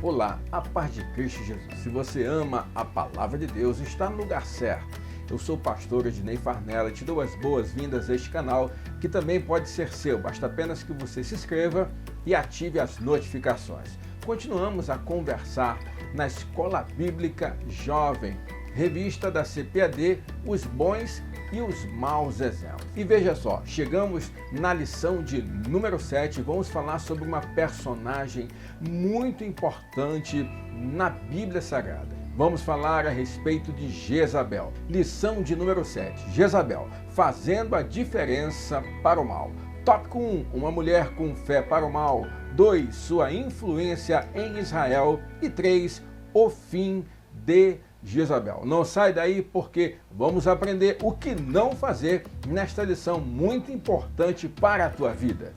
Olá, a paz de Cristo Jesus. Se você ama a palavra de Deus, está no lugar certo. Eu sou o pastor Ednei Farnella e te dou as boas-vindas a este canal, que também pode ser seu. Basta apenas que você se inscreva e ative as notificações. Continuamos a conversar na Escola Bíblica Jovem, revista da CPAD, Os Bons e os Maus Exemplos. E veja só, chegamos na lição de número 7, vamos falar sobre uma personagem muito importante na Bíblia Sagrada. Vamos falar a respeito de Jezabel. Lição de número 7, Jezabel, fazendo a diferença para o mal. Tópico 1, uma mulher com fé para o mal. 2, sua influência em Israel. E 3, o fim de Jezabel. Não sai daí porque vamos aprender o que não fazer nesta lição muito importante para a tua vida.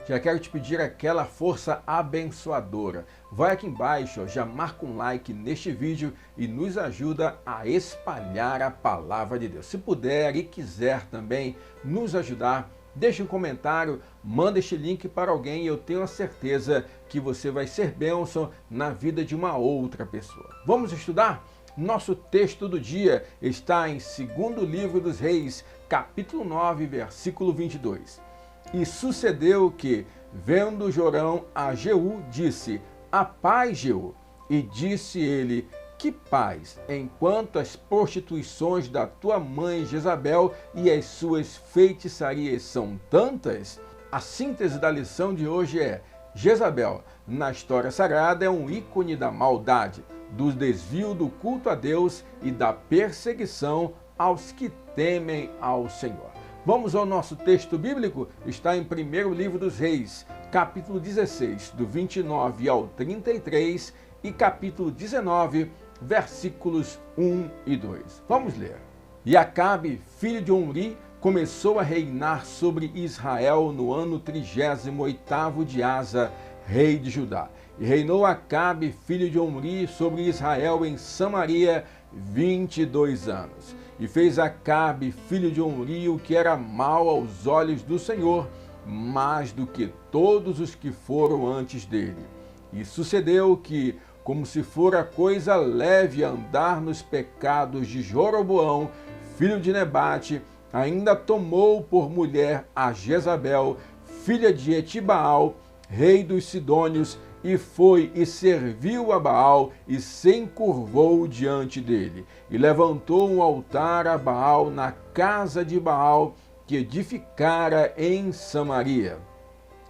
Já quero te pedir aquela força abençoadora. Vai aqui embaixo, já marca um like neste vídeo e nos ajuda a espalhar a palavra de Deus. Se puder e quiser também nos ajudar, deixe um comentário, manda este link para alguém e eu tenho a certeza que você vai ser bênção na vida de uma outra pessoa. Vamos estudar? Nosso texto do dia está em 2º livro dos Reis, capítulo 9, versículo 22. E sucedeu que, vendo Jorão a Jeú, disse: a paz, Jeú. E disse ele: que paz, enquanto as prostituições da tua mãe Jezabel e as suas feitiçarias são tantas? A síntese da lição de hoje é: Jezabel, na história sagrada, é um ícone da maldade, do desvio do culto a Deus e da perseguição aos que temem ao Senhor. Vamos ao nosso texto bíblico? Está em 1º livro dos Reis, capítulo 16, do 29 ao 33 e capítulo 19, versículos 1 e 2. Vamos ler. E Acabe, filho de Omri, começou a reinar sobre Israel no ano 38º de Asa, rei de Judá. E reinou Acabe, filho de Omri, sobre Israel em Samaria 22 anos. E fez Acabe, filho de Omri, o que era mal aos olhos do Senhor, mais do que todos os que foram antes dele. E sucedeu que, como se fora coisa leve andar nos pecados de Jeroboão, filho de Nebate, ainda tomou por mulher a Jezabel, filha de Etibaal, rei dos Sidônios, e foi e serviu a Baal e se encurvou diante dele. E levantou um altar a Baal na casa de Baal, que edificara em Samaria.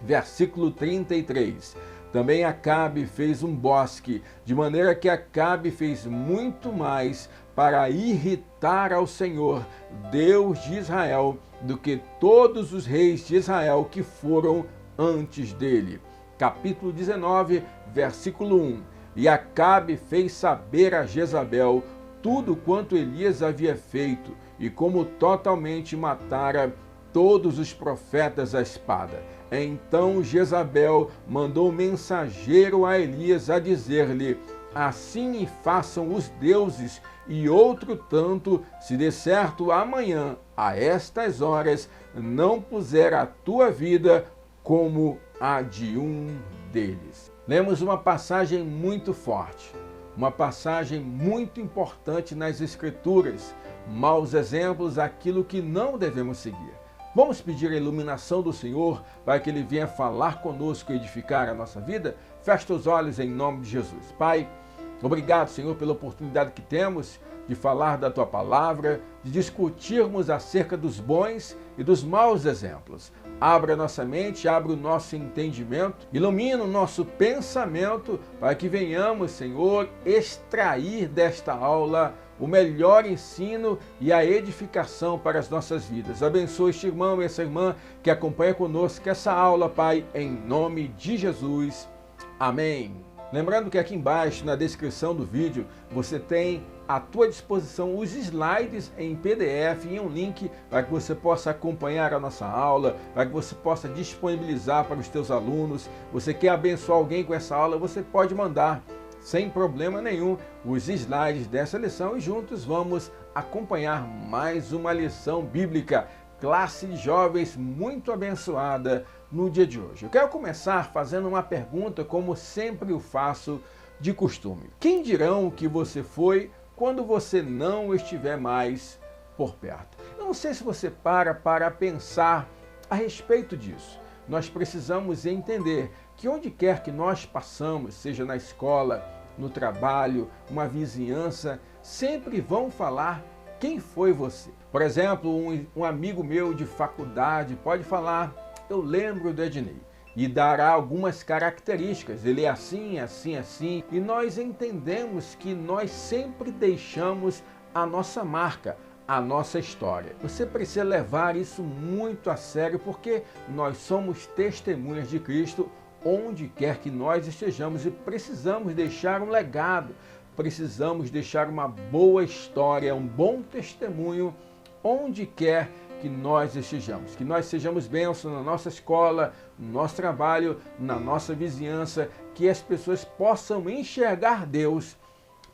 Versículo 33. Também Acabe fez um bosque, de maneira que Acabe fez muito mais para irritar ao Senhor, Deus de Israel, do que todos os reis de Israel que foram antes dele. Capítulo 19, versículo 1. E Acabe fez saber a Jezabel tudo quanto Elias havia feito, e como totalmente matara todos os profetas à espada. Então Jezabel mandou mensageiro a Elias a dizer-lhe: assim e façam os deuses, e outro tanto, se de certo amanhã, a estas horas, não puser a tua vida como a de um deles. Lemos uma passagem muito forte, uma passagem muito importante nas Escrituras. Maus exemplos, aquilo que não devemos seguir. Vamos pedir a iluminação do Senhor para que Ele venha falar conosco e edificar a nossa vida? Feche os olhos em nome de Jesus. Pai, obrigado, Senhor, pela oportunidade que temos de falar da Tua palavra, de discutirmos acerca dos bons e dos maus exemplos. Abra nossa mente, abra o nosso entendimento, ilumina o nosso pensamento para que venhamos, Senhor, extrair desta aula o melhor ensino e a edificação para as nossas vidas. Abençoe este irmão e essa irmã que acompanha conosco essa aula, Pai, em nome de Jesus. Amém. Lembrando que aqui embaixo, na descrição do vídeo, você tem à tua disposição os slides em PDF e um link para que você possa acompanhar a nossa aula, para que você possa disponibilizar para os teus alunos. Você quer abençoar alguém com essa aula, você pode mandar sem problema nenhum os slides dessa lição e juntos vamos acompanhar mais uma lição bíblica. Classe de jovens muito abençoada no dia de hoje. Eu quero começar fazendo uma pergunta, como sempre o faço de costume. Quem dirão que você foi quando você não estiver mais por perto? Eu não sei se você para pensar a respeito disso. Nós precisamos entender que onde quer que nós passamos, seja na escola, no trabalho, uma vizinhança, sempre vão falar quem foi você. Por exemplo, um amigo meu de faculdade pode falar: eu lembro do Ednei, e dará algumas características, ele é assim, assim, assim, e nós entendemos que nós sempre deixamos a nossa marca, a nossa história. Você precisa levar isso muito a sério, porque nós somos testemunhas de Cristo onde quer que nós estejamos e precisamos deixar um legado, precisamos deixar uma boa história, um bom testemunho onde quer que nós estejamos, que nós sejamos bênçãos na nossa escola, no nosso trabalho, na nossa vizinhança, que as pessoas possam enxergar Deus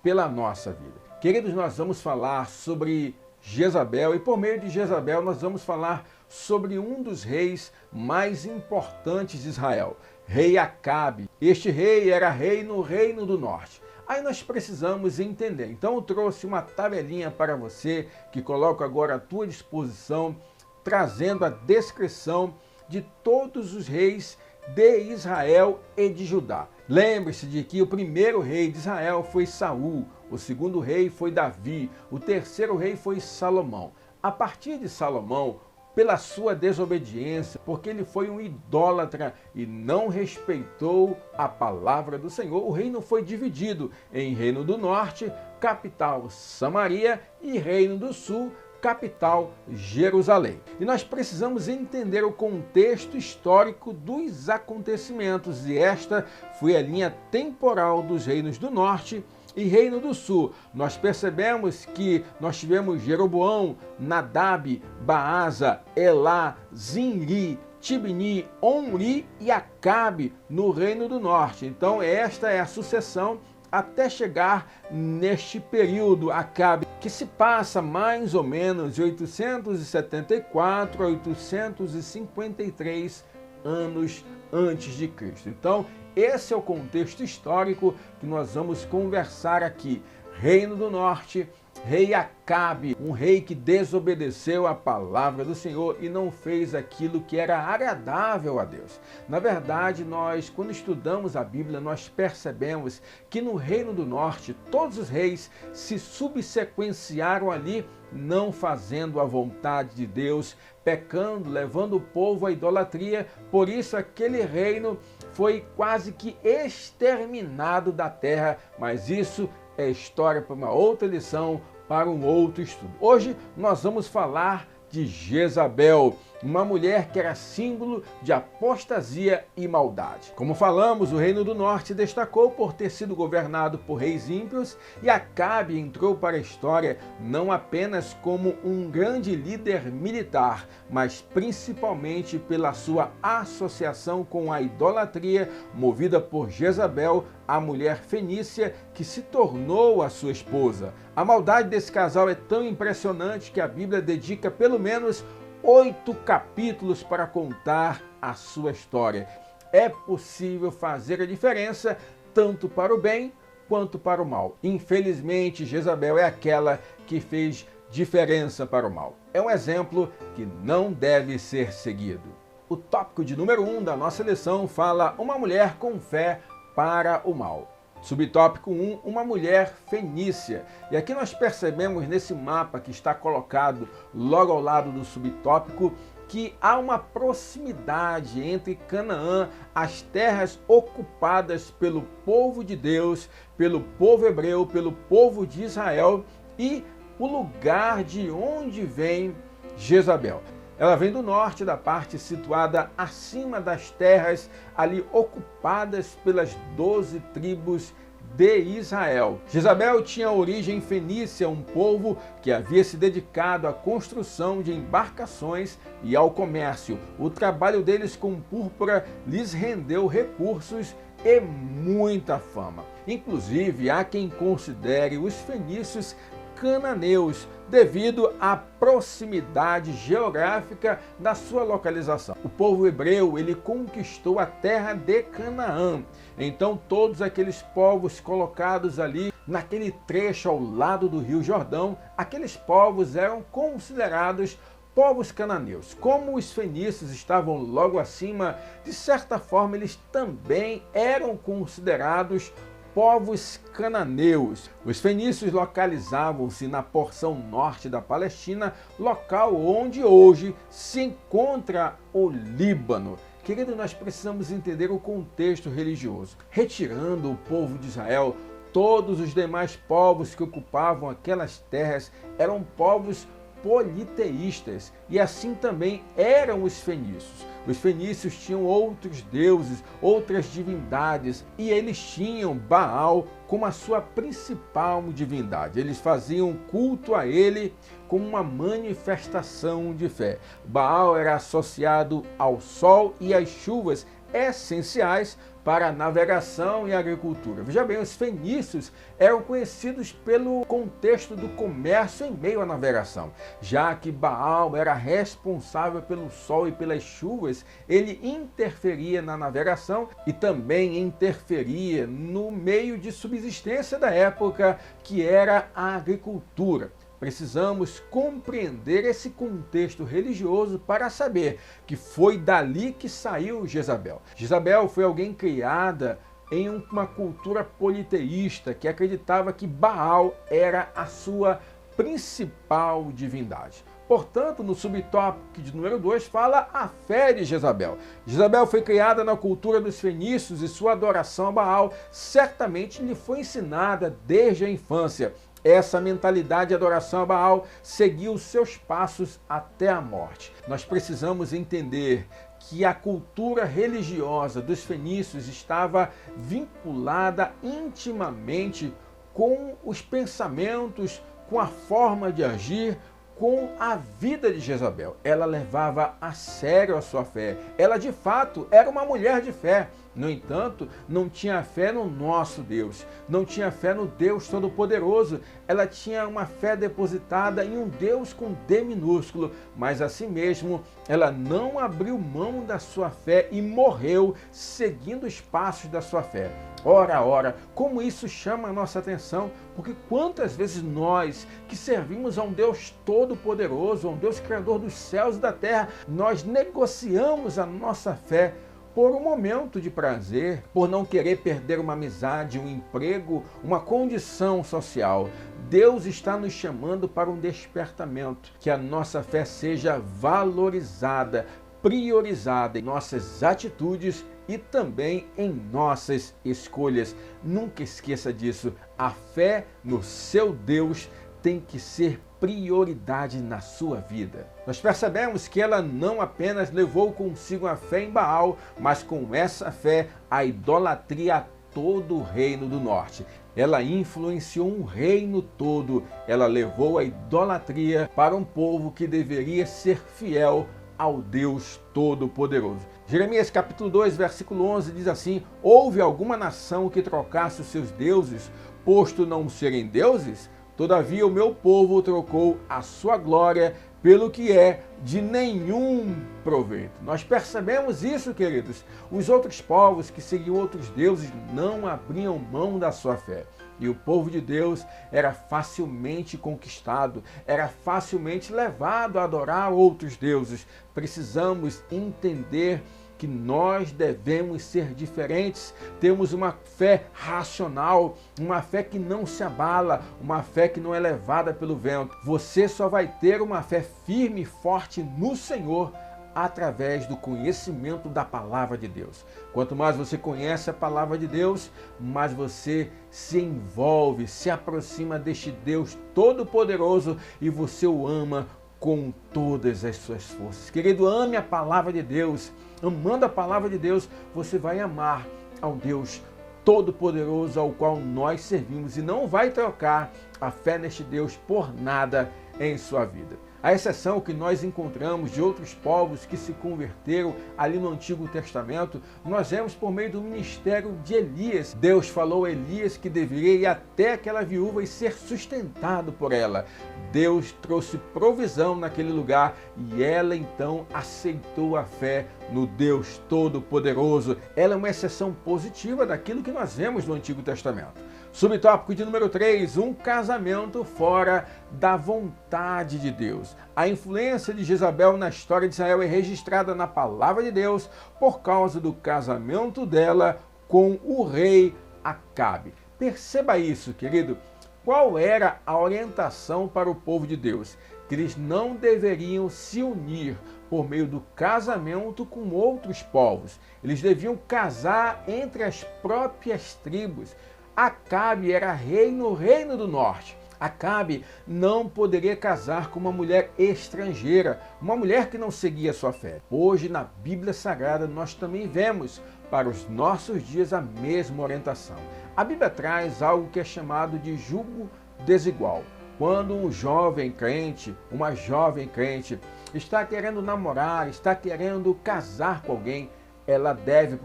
pela nossa vida. Queridos, nós vamos falar sobre Jezabel, e por meio de Jezabel nós vamos falar sobre um dos reis mais importantes de Israel, rei Acabe. Este rei era rei no Reino do Norte. Aí nós precisamos entender. Então eu trouxe uma tabelinha para você, que coloco agora à tua disposição, trazendo a descrição de todos os reis de Israel e de Judá. Lembre-se de que o primeiro rei de Israel foi Saul, o segundo rei foi Davi, o terceiro rei foi Salomão. A partir de Salomão, pela sua desobediência, porque ele foi um idólatra e não respeitou a palavra do Senhor, o reino foi dividido em Reino do Norte, capital Samaria, e Reino do Sul, capital Jerusalém. E nós precisamos entender o contexto histórico dos acontecimentos, e esta foi a linha temporal dos reinos do Norte e Reino do Sul. Nós percebemos que nós tivemos Jeroboão, Nadab, Baasa, Elá, Zinri, Tibni, Omri e Acabe no Reino do Norte. Então esta é a sucessão até chegar neste período Acabe, que se passa mais ou menos de 874 a 853 anos antes de Cristo. Então, esse é o contexto histórico que nós vamos conversar aqui. Reino do Norte, rei Acabe, um rei que desobedeceu a palavra do Senhor e não fez aquilo que era agradável a Deus. Na verdade, nós, quando estudamos a Bíblia, nós percebemos que no Reino do Norte, todos os reis se subsequenciaram ali, não fazendo a vontade de Deus, pecando, levando o povo à idolatria. Por isso aquele reino foi quase que exterminado da terra, mas isso é história para uma outra lição, para um outro estudo. Hoje nós vamos falar de Jezabel, uma mulher que era símbolo de apostasia e maldade. Como falamos, o Reino do Norte destacou por ter sido governado por reis ímpios, e Acabe entrou para a história não apenas como um grande líder militar, mas principalmente pela sua associação com a idolatria movida por Jezabel, a mulher fenícia que se tornou a sua esposa. A maldade desse casal é tão impressionante que a Bíblia dedica pelo menos 8 capítulos para contar a sua história. É possível fazer a diferença tanto para o bem quanto para o mal. Infelizmente, Jezabel é aquela que fez diferença para o mal. É um exemplo que não deve ser seguido. O tópico de número 1 da nossa lição fala: uma mulher com fé para o mal. Subtópico 1, uma mulher fenícia. E aqui nós percebemos nesse mapa que está colocado logo ao lado do subtópico que há uma proximidade entre Canaã, as terras ocupadas pelo povo de Deus, pelo povo hebreu, pelo povo de Israel, e o lugar de onde vem Jezabel. Ela vem do norte, da parte situada acima das terras ali ocupadas pelas 12 tribos de Israel. Jezabel tinha origem fenícia, um povo que havia se dedicado à construção de embarcações e ao comércio. O trabalho deles com púrpura lhes rendeu recursos e muita fama. Inclusive, há quem considere os fenícios cananeus, devido à proximidade geográfica da sua localização. O povo hebreu, ele conquistou a terra de Canaã. Então todos aqueles povos colocados ali naquele trecho ao lado do Rio Jordão, aqueles povos eram considerados povos cananeus. Como os fenícios estavam logo acima, de certa forma eles também eram considerados povos cananeus. Os fenícios localizavam-se na porção norte da Palestina, local onde hoje se encontra o Líbano. Querido, nós precisamos entender o contexto religioso. Retirando o povo de Israel, todos os demais povos que ocupavam aquelas terras eram povos politeístas, e assim também eram os fenícios. Os fenícios tinham outros deuses, outras divindades, e eles tinham Baal como a sua principal divindade. Eles faziam culto a ele como uma manifestação de fé. Baal era associado ao sol e às chuvas essenciais para a navegação e a agricultura. Veja bem, os fenícios eram conhecidos pelo contexto do comércio em meio à navegação. Já que Baal era responsável pelo sol e pelas chuvas, ele interferia na navegação e também interferia no meio de subsistência da época, que era a agricultura. Precisamos compreender esse contexto religioso para saber que foi dali que saiu Jezabel. Jezabel foi alguém criada em uma cultura politeísta que acreditava que Baal era a sua principal divindade. Portanto, no subtópico de número 2 fala a fé de Jezabel. Jezabel foi criada na cultura dos fenícios e sua adoração a Baal certamente lhe foi ensinada desde a infância. Essa mentalidade de adoração a Baal seguiu seus passos até a morte. Nós precisamos entender que a cultura religiosa dos fenícios estava vinculada intimamente com os pensamentos, com a forma de agir, com a vida de Jezabel. Ela levava a sério a sua fé. Ela, de fato, era uma mulher de fé. No entanto, não tinha fé no nosso Deus, não tinha fé no Deus Todo-Poderoso. Ela tinha uma fé depositada em um Deus com D minúsculo, mas assim mesmo ela não abriu mão da sua fé e morreu seguindo os passos da sua fé. Ora, como isso chama a nossa atenção, porque quantas vezes nós que servimos a um Deus Todo-Poderoso, a um Deus Criador dos céus e da terra, nós negociamos a nossa fé por um momento de prazer, por não querer perder uma amizade, um emprego, uma condição social. Deus está nos chamando para um despertamento, que a nossa fé seja valorizada, priorizada em nossas atitudes e também em nossas escolhas. Nunca esqueça disso, a fé no seu Deus tem que ser prioridade na sua vida. Nós percebemos que ela não apenas levou consigo a fé em Baal, mas com essa fé a idolatria a todo o reino do norte. Ela influenciou um reino todo, ela levou a idolatria para um povo que deveria ser fiel ao Deus Todo-Poderoso. Jeremias capítulo 2, versículo 11 diz assim: houve alguma nação que trocasse os seus deuses, posto não serem deuses? Todavia o meu povo trocou a sua glória pelo que é de nenhum proveito. Nós percebemos isso, queridos. Os outros povos que seguiam outros deuses não abriam mão da sua fé. E o povo de Deus era facilmente conquistado, era facilmente levado a adorar outros deuses. Precisamos entender que nós devemos ser diferentes, temos uma fé racional, uma fé que não se abala, uma fé que não é levada pelo vento. Você só vai ter uma fé firme e forte no Senhor através do conhecimento da palavra de Deus. Quanto mais você conhece a palavra de Deus, mais você se envolve, se aproxima deste Deus Todo-Poderoso e você o ama com todas as suas forças. Querido, ame a palavra de Deus. Amando a palavra de Deus, você vai amar ao Deus Todo-Poderoso ao qual nós servimos e não vai trocar a fé neste Deus por nada em sua vida. A exceção que nós encontramos de outros povos que se converteram ali no Antigo Testamento, nós vemos por meio do ministério de Elias. Deus falou a Elias que deveria ir até aquela viúva e ser sustentado por ela. Deus trouxe provisão naquele lugar e ela então aceitou a fé no Deus Todo-Poderoso. Ela é uma exceção positiva daquilo que nós vemos no Antigo Testamento. Subtópico de número 3, um casamento fora da vontade de Deus. A influência de Jezabel na história de Israel é registrada na palavra de Deus por causa do casamento dela com o rei Acabe. Perceba isso, querido. Qual era a orientação para o povo de Deus? Que eles não deveriam se unir por meio do casamento com outros povos. Eles deviam casar entre as próprias tribos. Acabe era rei no Reino do Norte. Acabe não poderia casar com uma mulher estrangeira, uma mulher que não seguia sua fé. Hoje, na Bíblia Sagrada, nós também vemos para os nossos dias a mesma orientação. A Bíblia traz algo que é chamado de julgo desigual. Quando um jovem crente, uma jovem crente, está querendo namorar, está querendo casar com alguém, ele deve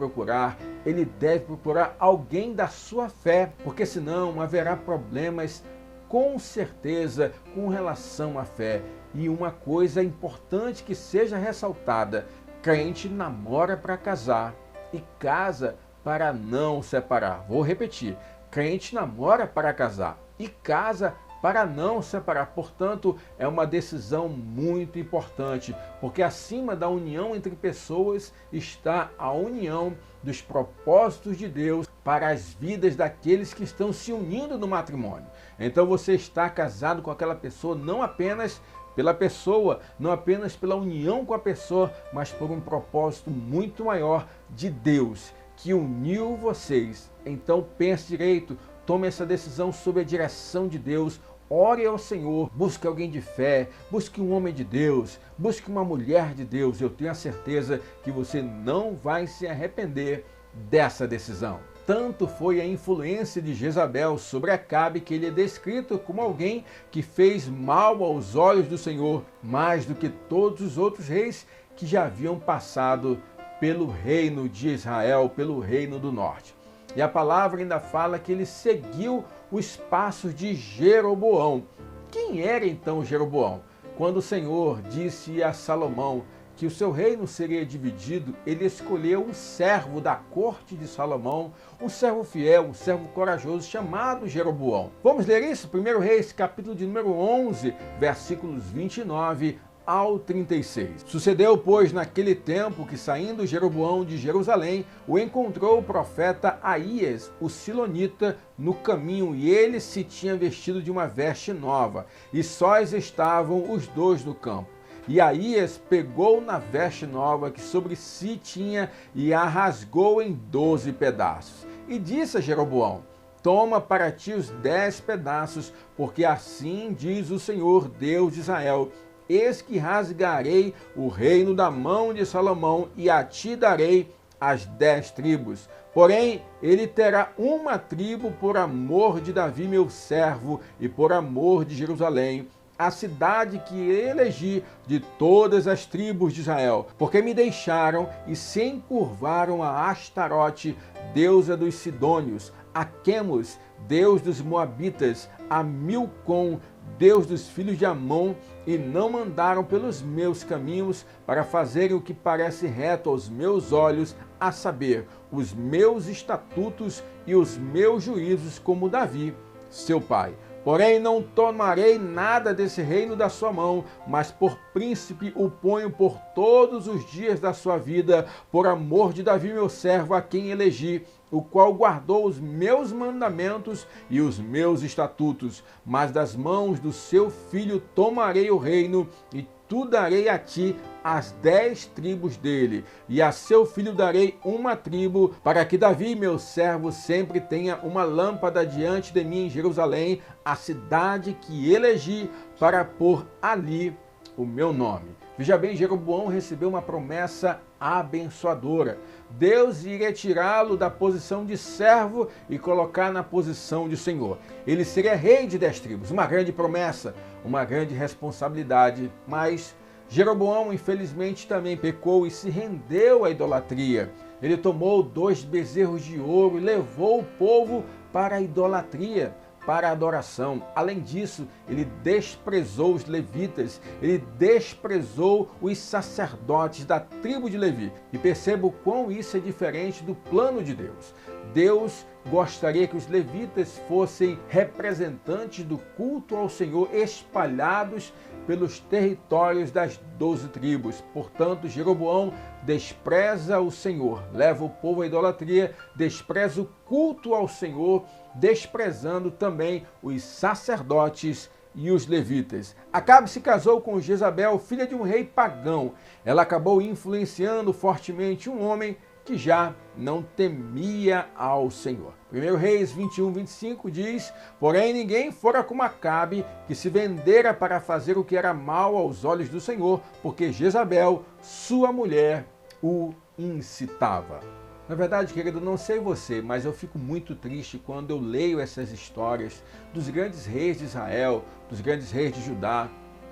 procurar alguém da sua fé, porque senão haverá problemas com certeza com relação à fé. E uma coisa importante que seja ressaltada: crente namora para casar e casa para não separar. Vou repetir: crente namora para casar e casa para não separar. Portanto, é uma decisão muito importante, porque acima da união entre pessoas está a união dos propósitos de Deus para as vidas daqueles que estão se unindo no matrimônio. Então você está casado com aquela pessoa não apenas pela pessoa, não apenas pela união com a pessoa, mas por um propósito muito maior de Deus, que uniu vocês. Então pense direito, tome essa decisão sob a direção de Deus. Ore ao Senhor, busque alguém de fé, busque um homem de Deus, busque uma mulher de Deus. Eu tenho a certeza que você não vai se arrepender dessa decisão. Tanto foi a influência de Jezabel sobre Acabe que ele é descrito como alguém que fez mal aos olhos do Senhor, mais do que todos os outros reis que já haviam passado pelo reino de Israel, pelo reino do norte. E a palavra ainda fala que ele seguiu os passos de Jeroboão. Quem era então Jeroboão? Quando o Senhor disse a Salomão que o seu reino seria dividido, ele escolheu um servo da corte de Salomão, um servo fiel, um servo corajoso chamado Jeroboão. Vamos ler isso? 1 Reis, capítulo de número 11, versículos 29 ao 36. Sucedeu, pois, naquele tempo que, saindo Jeroboão de Jerusalém, o encontrou o profeta Aías, o silonita, no caminho, e ele se tinha vestido de uma veste nova, e sós estavam os dois no campo. E Aías pegou na veste nova que sobre si tinha e a rasgou em 12 pedaços. E disse a Jeroboão: toma para ti os 10 pedaços, porque assim diz o Senhor, Deus de Israel: eis que rasgarei o reino da mão de Salomão e a ti darei as 10 tribos. Porém, ele terá uma tribo por amor de Davi, meu servo, e por amor de Jerusalém, a cidade que elegi de todas as tribos de Israel, porque me deixaram e se encurvaram a Astarote, deusa dos Sidônios, a Quemos, deus dos Moabitas, a Milcom, deus dos filhos de Amon, e não mandaram pelos meus caminhos para fazerem o que parece reto aos meus olhos, a saber, os meus estatutos e os meus juízos, como Davi, seu pai. Porém, não tomarei nada desse reino da sua mão, mas por príncipe o ponho por todos os dias da sua vida, por amor de Davi, meu servo, a quem elegi, o qual guardou os meus mandamentos e os meus estatutos. Mas das mãos do seu filho tomarei o reino, e tu darei a ti as 10 tribos dele, e a seu filho darei uma tribo, para que Davi, meu servo, sempre tenha uma lâmpada diante de mim em Jerusalém, a cidade que elegi para pôr ali o meu nome. Veja bem, Jeroboão recebeu uma promessa abençoadora. Deus iria tirá-lo da posição de servo e colocar na posição de senhor. Ele seria rei de 10 tribos, uma grande promessa, uma grande responsabilidade, mas Jeroboão, infelizmente, também pecou e se rendeu à idolatria. Ele tomou 2 bezerros de ouro e levou o povo para a idolatria, para a adoração. Além disso, ele desprezou os levitas, ele desprezou os sacerdotes da tribo de Levi. E perceba o quão isso é diferente do plano de Deus. Deus gostaria que os levitas fossem representantes do culto ao Senhor espalhados pelos territórios das 12 tribos. Portanto, Jeroboão despreza o Senhor, leva o povo à idolatria, despreza o culto ao Senhor, desprezando também os sacerdotes e os levitas. Acabe se casou com Jezabel, filha de um rei pagão. Ela acabou influenciando fortemente um homem que já não temia ao Senhor. 1 Reis 21, 25 diz: porém ninguém fora como Acabe, que se vendera para fazer o que era mal aos olhos do Senhor, porque Jezabel, sua mulher, o incitava. Na verdade, querido, não sei você, mas eu fico muito triste quando eu leio essas histórias dos grandes reis de Israel, dos grandes reis de Judá,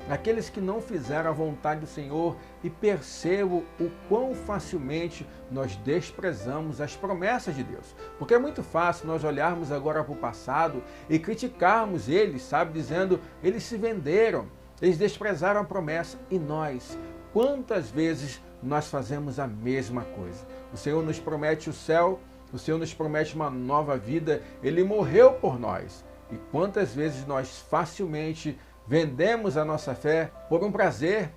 aqueles que não fizeram a vontade do Senhor, e percebo o quão facilmente nós desprezamos as promessas de Deus. Porque é muito fácil nós olharmos agora para o passado e criticarmos eles, sabe, dizendo, eles se venderam, eles desprezaram a promessa. E nós, quantas vezes nós fazemos a mesma coisa? O Senhor nos promete o céu, o Senhor nos promete uma nova vida, Ele morreu por nós. E quantas vezes nós facilmente vendemos a nossa fé por um prazer,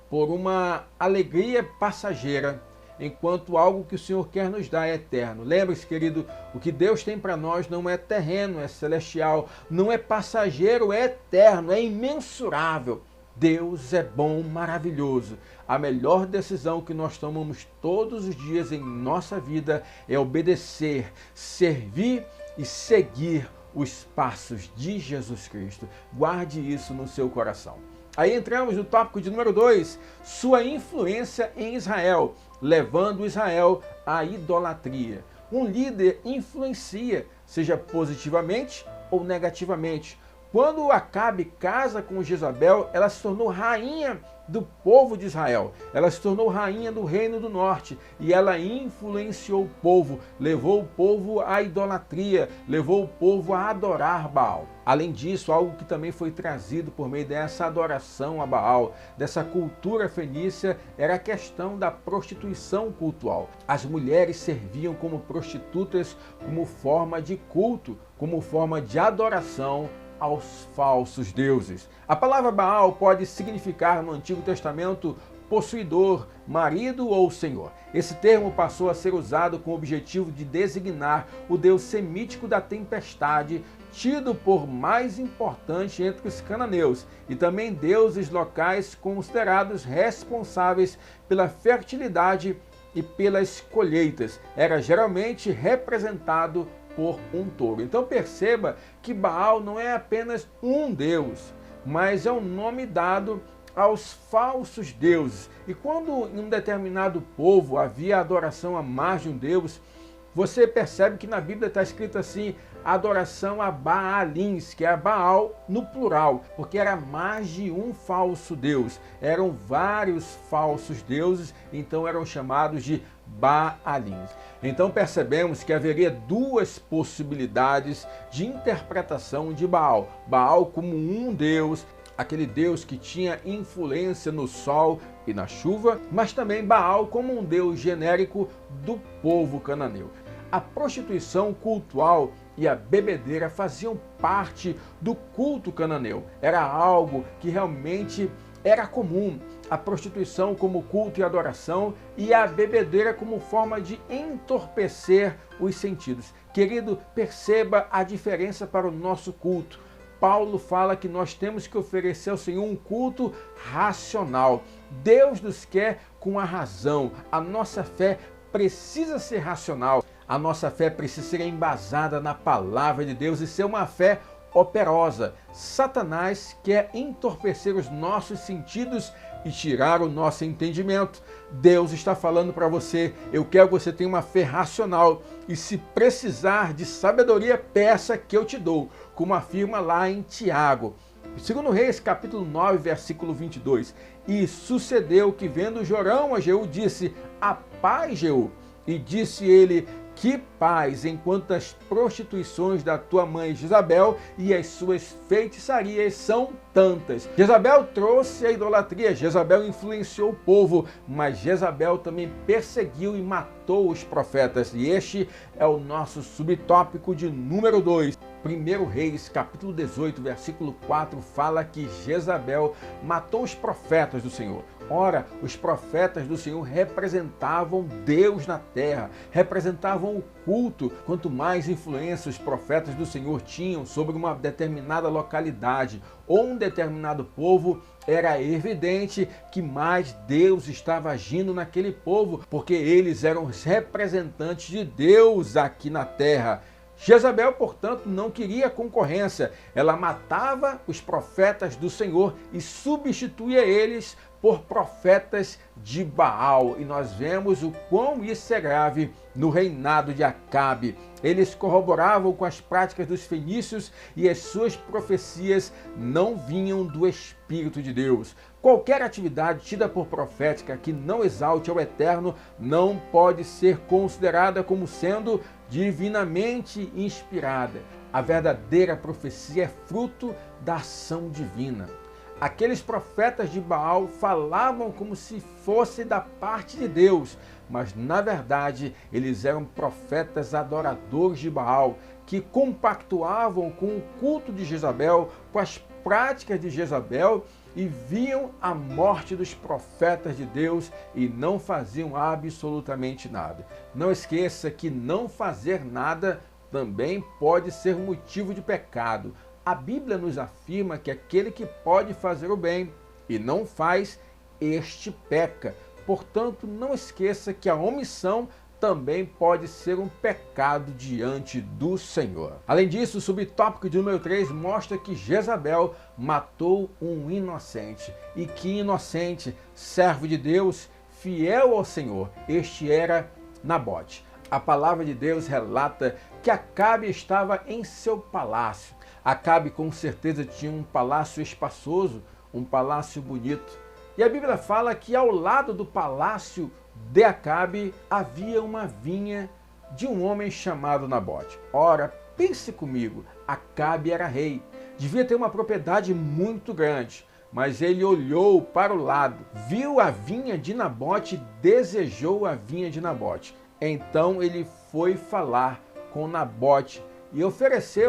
por uma alegria passageira, enquanto algo que o Senhor quer nos dar é eterno. Lembre-se, querido, o que Deus tem para nós não é terreno, é celestial, não é passageiro, é eterno, é imensurável. Deus é bom, maravilhoso. A melhor decisão que nós tomamos todos os dias em nossa vida é obedecer, servir e seguir os passos de Jesus Cristo. Guarde isso no seu coração. Aí entramos no tópico de número 2, sua influência em Israel, levando Israel à idolatria. Um líder influencia, seja positivamente ou negativamente. Quando Acabe casa com Jezabel, ela se tornou rainha do povo de Israel. Ela se tornou rainha do reino do norte e ela influenciou o povo, levou o povo à idolatria, levou o povo a adorar Baal. Além disso, algo que também foi trazido por meio dessa adoração a Baal, dessa cultura fenícia, era a questão da prostituição cultual. As mulheres serviam como prostitutas como forma de culto, como forma de adoração aos falsos deuses. A palavra Baal pode significar no Antigo Testamento possuidor, marido ou senhor. Esse termo passou a ser usado com o objetivo de designar o deus semítico da tempestade, tido por mais importante entre os cananeus, e também deuses locais considerados responsáveis pela fertilidade e pelas colheitas. Era geralmente representado por um touro. Então perceba que Baal não é apenas um deus, mas é um nome dado aos falsos deuses. E quando em um determinado povo havia adoração a mais de um deus, você percebe que na Bíblia está escrito assim, adoração a Baalins, que é Baal no plural, porque era mais de um falso deus. Eram vários falsos deuses, então eram chamados de Baalins. Então percebemos que haveria duas possibilidades de interpretação de Baal. Baal como um deus, aquele deus que tinha influência no sol e na chuva, mas também Baal como um deus genérico do povo cananeu. A prostituição cultual e a bebedeira faziam parte do culto cananeu. Era algo que realmente era comum. A prostituição como culto e adoração e a bebedeira como forma de entorpecer os sentidos. Querido, perceba a diferença para o nosso culto. Paulo fala que nós temos que oferecer ao Senhor um culto racional. Deus nos quer com a razão. A nossa fé precisa ser racional. A nossa fé precisa ser embasada na palavra de Deus e ser uma fé operosa. Satanás quer entorpecer os nossos sentidos e tirar o nosso entendimento. Deus está falando para você: eu quero que você tenha uma fé racional e, se precisar de sabedoria, peça que eu te dou, como afirma lá em Tiago. Segundo Reis, capítulo 9, versículo 22. E sucedeu que, vendo Jorão a Jeú, disse: a paz, Jeú. E disse ele: que paz, enquanto as prostituições da tua mãe Jezabel e as suas feitiçarias são tantas. Jezabel trouxe a idolatria, Jezabel influenciou o povo, mas Jezabel também perseguiu e matou os profetas. E este é o nosso subtópico de número 2. 1 Reis, capítulo 18, versículo 4, fala que Jezabel matou os profetas do Senhor. Ora, os profetas do Senhor representavam Deus na terra, representavam o culto. Quanto mais influência os profetas do Senhor tinham sobre uma determinada localidade ou um determinado povo, era evidente que mais Deus estava agindo naquele povo, porque eles eram os representantes de Deus aqui na terra. Jezabel, portanto, não queria concorrência. Ela matava os profetas do Senhor e substituía eles por profetas de Baal. E nós vemos o quão isso é grave no reinado de Acabe. Eles corroboravam com as práticas dos fenícios e as suas profecias não vinham do Espírito de Deus. Qualquer atividade tida por profética que não exalte ao Eterno não pode ser considerada como sendo divinamente inspirada. A verdadeira profecia é fruto da ação divina. Aqueles profetas de Baal falavam como se fosse da parte de Deus, mas na verdade eles eram profetas adoradores de Baal, que compactuavam com o culto de Jezabel, com as práticas de Jezabel, e viam a morte dos profetas de Deus e não faziam absolutamente nada. Não esqueça que não fazer nada também pode ser motivo de pecado. A Bíblia nos afirma que aquele que pode fazer o bem e não faz, este peca. Portanto, não esqueça que a omissão também pode ser um pecado diante do Senhor. Além disso, o subtópico de número 3 mostra que Jezabel matou um inocente. E que inocente, servo de Deus, fiel ao Senhor. Este era Nabote. A palavra de Deus relata que Acabe estava em seu palácio. Acabe com certeza tinha um palácio espaçoso, um palácio bonito. E a Bíblia fala que ao lado do palácio de Acabe havia uma vinha de um homem chamado Nabote. Ora, pense comigo, Acabe era rei, devia ter uma propriedade muito grande, mas ele olhou para o lado, viu a vinha de Nabote e desejou a vinha de Nabote. Então ele foi falar com Nabote e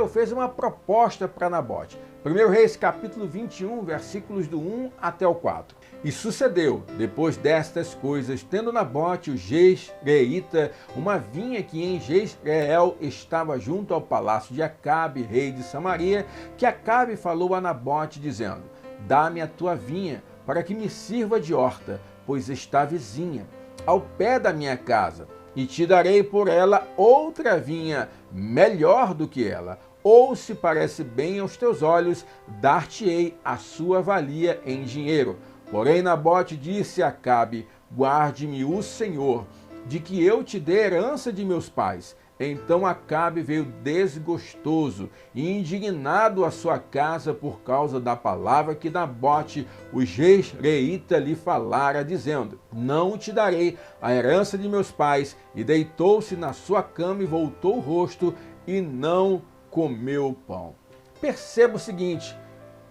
fez uma proposta para Nabote. 1 Reis capítulo 21, versículos do 1 até o 4. E sucedeu, depois destas coisas, tendo Nabote, o Jezreelita, uma vinha que em Jezreel estava junto ao palácio de Acabe, rei de Samaria, que Acabe falou a Nabote, dizendo: dá-me a tua vinha, para que me sirva de horta, pois está vizinha, ao pé da minha casa, e te darei por ela outra vinha, melhor do que ela. Ou, se parece bem aos teus olhos, dar-te-ei a sua valia em dinheiro. Porém, Nabote disse a Acabe: guarde-me o Senhor, de que eu te dê herança de meus pais. Então Acabe veio desgostoso e indignado à sua casa por causa da palavra que Nabote, o Jezreelita, lhe falara, dizendo: não te darei a herança de meus pais. E deitou-se na sua cama e voltou o rosto e não comeu pão. Perceba o seguinte: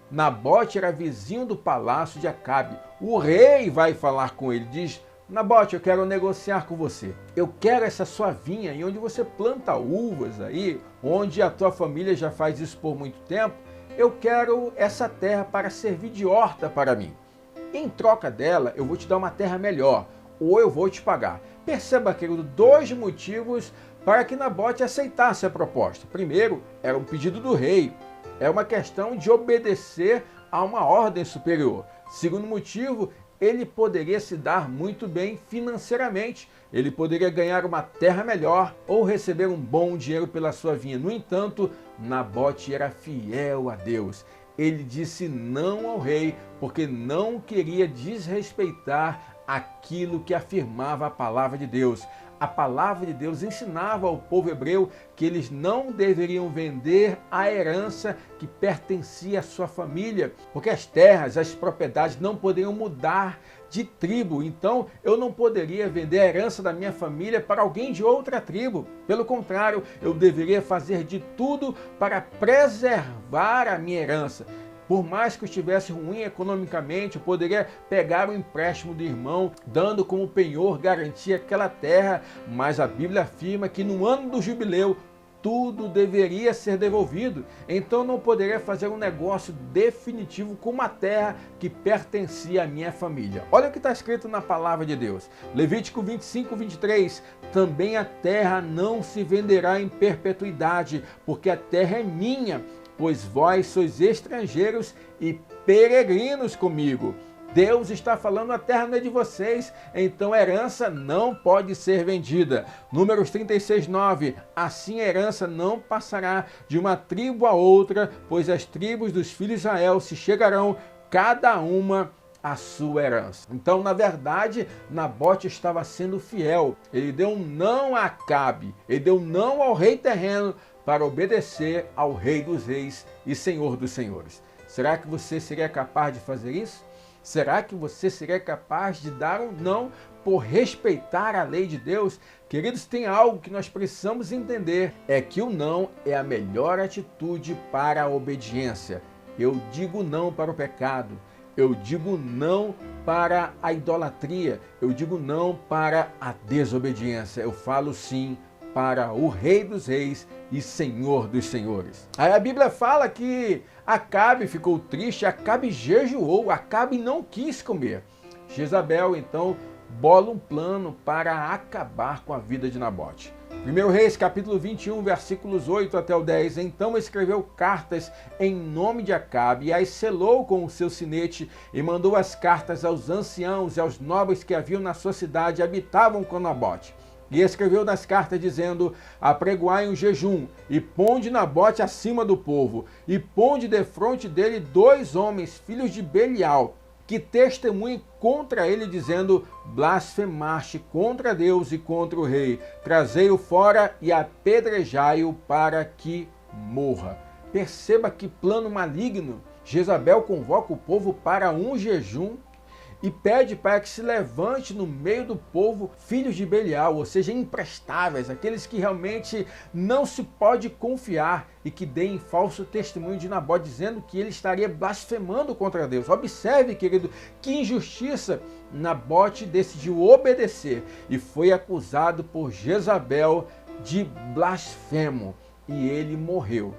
Nabote era vizinho do palácio de Acabe. O rei vai falar com ele, diz: Nabote, eu quero negociar com você. Eu quero essa sua vinha, e onde você planta uvas aí, onde a tua família já faz isso por muito tempo, eu quero essa terra para servir de horta para mim. Em troca dela, eu vou te dar uma terra melhor, ou eu vou te pagar. Perceba, querido, dois motivos para que Nabote aceitasse a proposta. Primeiro, era um pedido do rei. É uma questão de obedecer a uma ordem superior. Segundo motivo, ele poderia se dar muito bem financeiramente. Ele poderia ganhar uma terra melhor ou receber um bom dinheiro pela sua vinha. No entanto, Nabote era fiel a Deus. Ele disse não ao rei porque não queria desrespeitar aquilo que afirmava a palavra de Deus. A palavra de Deus ensinava ao povo hebreu que eles não deveriam vender a herança que pertencia à sua família, porque as terras, as propriedades não poderiam mudar de tribo. Então, eu não poderia vender a herança da minha família para alguém de outra tribo. Pelo contrário, eu deveria fazer de tudo para preservar a minha herança. Por mais que eu estivesse ruim economicamente, eu poderia pegar um empréstimo do irmão, dando como penhor garantia aquela terra, mas a Bíblia afirma que no ano do jubileu, tudo deveria ser devolvido. Então eu não poderia fazer um negócio definitivo com uma terra que pertencia à minha família. Olha o que está escrito na palavra de Deus. Levítico 25, 23. Também a terra não se venderá em perpetuidade, porque a terra é minha, pois vós sois estrangeiros e peregrinos comigo. Deus está falando, a terra não é de vocês, então a herança não pode ser vendida. Números 36, 9. Assim a herança não passará de uma tribo a outra, pois as tribos dos filhos de Israel se chegarão, cada uma a sua herança. Então, na verdade, Nabote estava sendo fiel. Ele deu um não a Acabe, ele deu um não ao rei terreno, para obedecer ao Rei dos Reis e Senhor dos Senhores. Será que você seria capaz de fazer isso? Será que você seria capaz de dar um não por respeitar a lei de Deus? Queridos, tem algo que nós precisamos entender, é que o não é a melhor atitude para a obediência. Eu digo não para o pecado, eu digo não para a idolatria, eu digo não para a desobediência, eu falo sim para o Rei dos Reis e Senhor dos Senhores. Aí a Bíblia fala que Acabe ficou triste, Acabe jejuou, Acabe não quis comer. Jezabel então bola um plano para acabar com a vida de Nabote. 1 Reis, capítulo 21, versículos 8 até o 10. Então escreveu cartas em nome de Acabe e as selou com o seu sinete e mandou as cartas aos anciãos e aos nobres que haviam na sua cidade e habitavam com Nabote. E escreveu nas cartas dizendo: apregoai um jejum, e ponde Nabote acima do povo, e ponde defronte dele 2 homens, filhos de Belial, que testemunhem contra ele, dizendo: blasfemaste contra Deus e contra o rei, trazei-o fora e apedrejai-o para que morra. Perceba que plano maligno. Jezabel convoca o povo para um jejum e pede para que se levante no meio do povo filhos de Belial, ou seja, imprestáveis, aqueles que realmente não se pode confiar e que deem falso testemunho de Nabote, dizendo que ele estaria blasfemando contra Deus. Observe, querido, que injustiça. Nabote decidiu obedecer e foi acusado por Jezabel de blasfemo e ele morreu.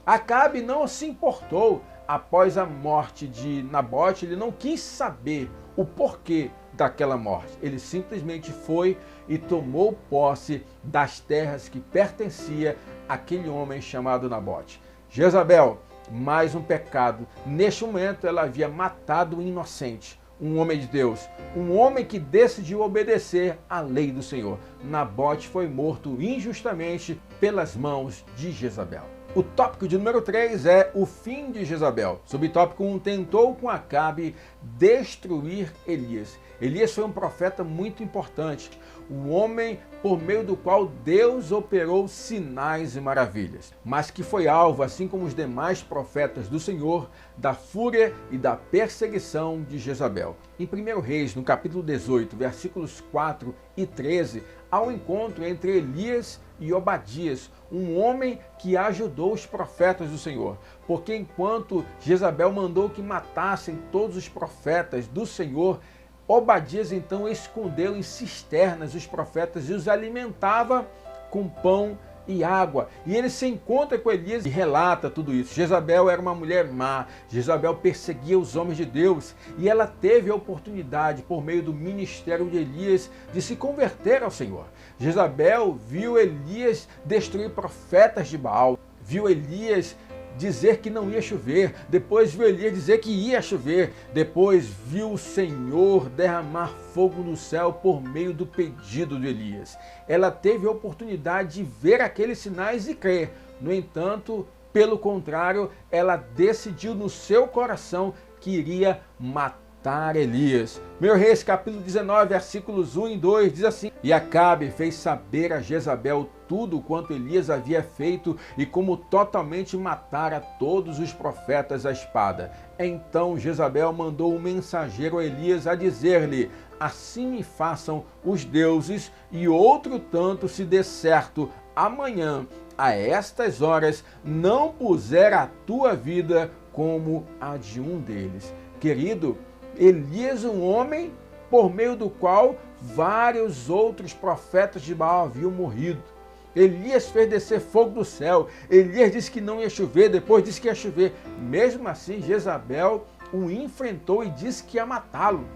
Acabe não se importou. Após a morte de Nabote, ele não quis saber o porquê daquela morte. Ele simplesmente foi e tomou posse das terras que pertencia àquele homem chamado Nabote. Jezabel, mais um pecado. Neste momento, ela havia matado um inocente, um homem de Deus, um homem que decidiu obedecer à lei do Senhor. Nabote foi morto injustamente pelas mãos de Jezabel. O tópico de número 3 é o fim de Jezabel. Subtópico 1, tentou com Acabe destruir Elias. Elias foi um profeta muito importante, um homem por meio do qual Deus operou sinais e maravilhas, mas que foi alvo, assim como os demais profetas do Senhor, da fúria e da perseguição de Jezabel. Em 1 Reis, no capítulo 18, versículos 4 e 13, há um encontro entre Elias e Obadias, um homem que ajudou os profetas do Senhor, porque enquanto Jezabel mandou que matassem todos os profetas do Senhor, Obadias então escondeu em cisternas os profetas e os alimentava com pão e água. E ele se encontra com Elias e relata tudo isso. Jezabel era uma mulher má, Jezabel perseguia os homens de Deus e ela teve a oportunidade, por meio do ministério de Elias, de se converter ao Senhor. Jezabel viu Elias destruir profetas de Baal, viu Elias dizer que não ia chover, depois viu Elias dizer que ia chover, depois viu o Senhor derramar fogo no céu por meio do pedido de Elias. Ela teve a oportunidade de ver aqueles sinais e crer. No entanto, pelo contrário, ela decidiu no seu coração que iria matar Elias. 1 Reis capítulo 19, versículos 1 e 2 diz assim: E Acabe fez saber a Jezabel tudo quanto Elias havia feito e como totalmente matara todos os profetas à espada. Então Jezabel mandou um mensageiro a Elias a dizer-lhe: Assim me façam os deuses, e outro tanto se dê certo amanhã, a estas horas, não puser a tua vida como a de um deles. Querido, Elias, um homem por meio do qual vários outros profetas de Baal haviam morrido. Elias fez descer fogo do céu. Elias disse que não ia chover, depois disse que ia chover. Mesmo assim, Jezabel o enfrentou e disse que ia matá-lo.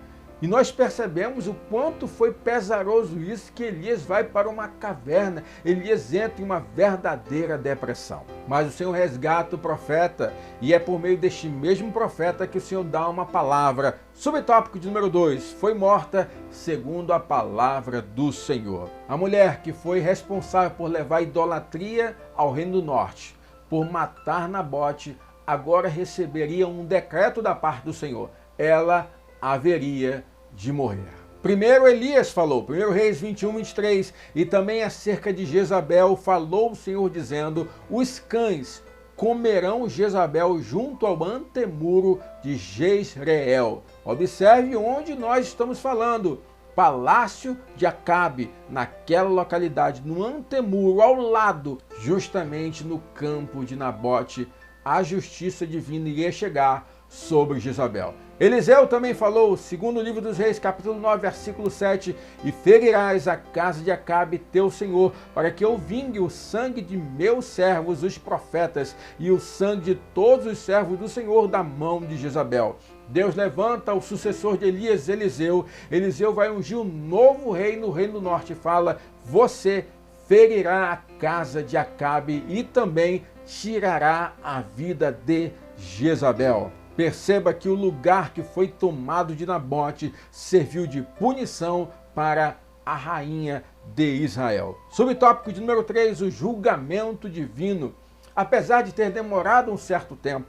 E nós percebemos o quanto foi pesaroso isso, que Elias vai para uma caverna. Elias entra em uma verdadeira depressão. Mas o Senhor resgata o profeta, e é por meio deste mesmo profeta que o Senhor dá uma palavra. Subtópico de número 2, foi morta segundo a palavra do Senhor. A mulher que foi responsável por levar a idolatria ao Reino do Norte, por matar Nabote, agora receberia um decreto da parte do Senhor. Ela haveria de morrer. Primeiro Elias falou, 1 Reis 21, 23, e também acerca de Jezabel falou o Senhor dizendo: os cães comerão Jezabel junto ao antemuro de Jezreel. Observe onde nós estamos falando. Palácio de Acabe, naquela localidade, no antemuro, ao lado, justamente no campo de Nabote, a justiça divina iria chegar sobre Jezabel. Eliseu também falou, segundo o livro dos Reis, capítulo 9, versículo 7, e ferirás a casa de Acabe, teu senhor, para que eu vingue o sangue de meus servos, os profetas, e o sangue de todos os servos do Senhor da mão de Jezabel. Deus levanta o sucessor de Elias, Eliseu. Eliseu vai ungir um novo rei no Reino do Norte e fala: você ferirá a casa de Acabe e também tirará a vida de Jezabel. Perceba que o lugar que foi tomado de Nabote serviu de punição para a rainha de Israel. Subtópico de número 3, o julgamento divino. Apesar de ter demorado um certo tempo,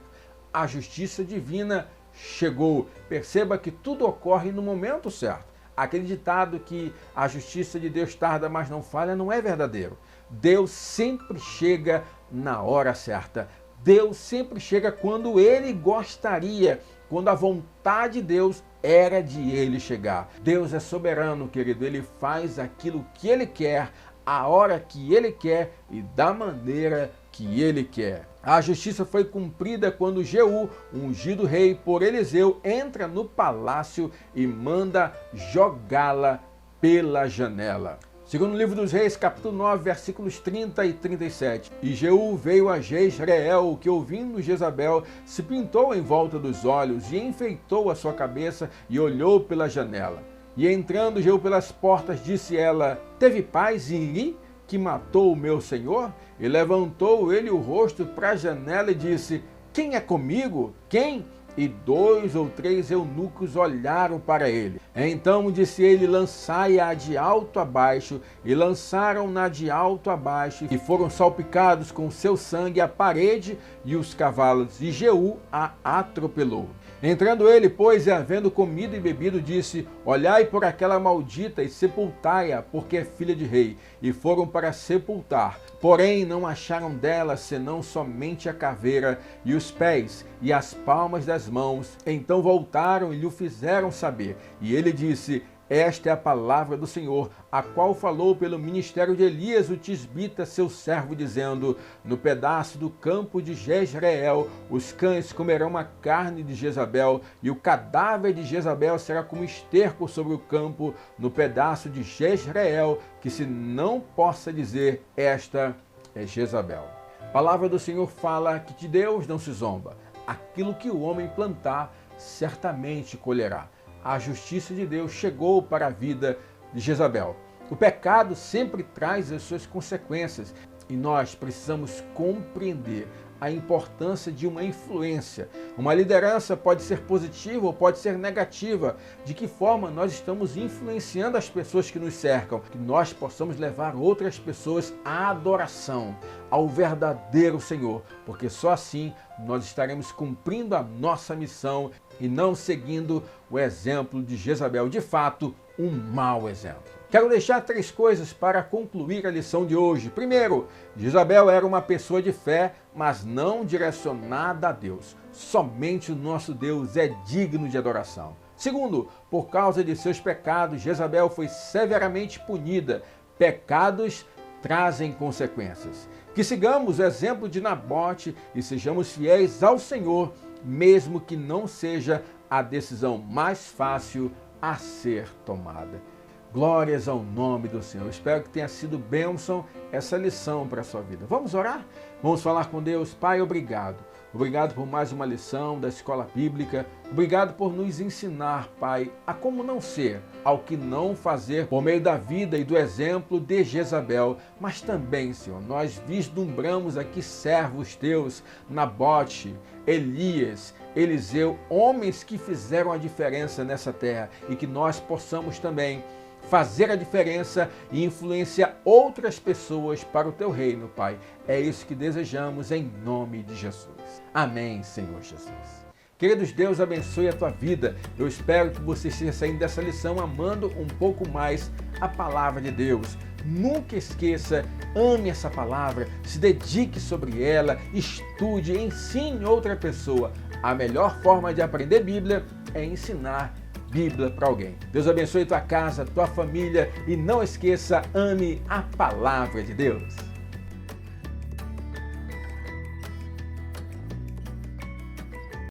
a justiça divina chegou. Perceba que tudo ocorre no momento certo. Aquele ditado que a justiça de Deus tarda, mas não falha, não é verdadeiro. Deus sempre chega na hora certa. Deus sempre chega quando Ele gostaria, quando a vontade de Deus era de Ele chegar. Deus é soberano, querido. Ele faz aquilo que Ele quer, a hora que Ele quer e da maneira que Ele quer. A justiça foi cumprida quando Jeú, ungido rei por Eliseu, entra no palácio e manda jogá-la pela janela. Segundo o livro dos Reis, capítulo 9, versículos 30 e 37. E Jeú veio a Jezreel, que ouvindo Jezabel, se pintou em volta dos olhos e enfeitou a sua cabeça e olhou pela janela. E entrando Jeú pelas portas, disse ela: teve paz em Iri, que matou o meu senhor? E levantou ele o rosto para a janela e disse: quem é comigo? Quem? E 2 ou 3 eunucos olharam para ele. Então disse ele: lançai-a de alto a baixo. E lançaram-na de alto a baixo, e foram salpicados com seu sangue a parede e os cavalos, e Jeú a atropelou. Entrando ele, pois, e havendo comido e bebido, disse: olhai por aquela maldita e sepultai-a, porque é filha de rei. E foram para sepultar. Porém, não acharam dela senão somente a caveira e os pés e as palmas das mãos. Então voltaram e lhe fizeram saber. E ele disse: esta é a palavra do Senhor, a qual falou pelo ministério de Elias, o tisbita, seu servo, dizendo: no pedaço do campo de Jezreel, os cães comerão a carne de Jezabel, e o cadáver de Jezabel será como esterco sobre o campo, no pedaço de Jezreel, que se não possa dizer: esta é Jezabel. A palavra do Senhor fala que de Deus não se zomba. Aquilo que o homem plantar, certamente colherá. A justiça de Deus chegou para a vida de Jezabel. O pecado sempre traz as suas consequências e nós precisamos compreender a importância de uma influência. Uma liderança pode ser positiva ou pode ser negativa. De que forma nós estamos influenciando as pessoas que nos cercam? Que nós possamos levar outras pessoas à adoração, ao verdadeiro Senhor, porque só assim nós estaremos cumprindo a nossa missão e não seguindo o exemplo de Jezabel, de fato, um mau exemplo. Quero deixar 3 coisas para concluir a lição de hoje. Primeiro, Jezabel era uma pessoa de fé, mas não direcionada a Deus. Somente o nosso Deus é digno de adoração. Segundo, por causa de seus pecados, Jezabel foi severamente punida. Pecados trazem consequências. Que sigamos o exemplo de Nabote e sejamos fiéis ao Senhor, mesmo que não seja a decisão mais fácil a ser tomada. Glórias ao nome do Senhor. Espero que tenha sido bênção essa lição para a sua vida. Vamos orar? Vamos falar com Deus. Pai, obrigado. Obrigado por mais uma lição da Escola Bíblica. Obrigado por nos ensinar, Pai, a como não ser, ao que não fazer por meio da vida e do exemplo de Jezabel. Mas também, Senhor, nós vislumbramos aqui servos teus, Nabote, Elias, Eliseu, homens que fizeram a diferença nessa terra e que nós possamos também fazer a diferença e influenciar outras pessoas para o teu reino, Pai. É isso que desejamos em nome de Jesus. Amém, Senhor Jesus. Queridos, Deus abençoe a tua vida. Eu espero que você esteja saindo dessa lição amando um pouco mais a palavra de Deus. Nunca esqueça, ame essa palavra, se dedique sobre ela, estude, ensine outra pessoa. A melhor forma de aprender Bíblia é ensinar Bíblia para alguém. Deus abençoe tua casa, tua família e não esqueça, ame a palavra de Deus.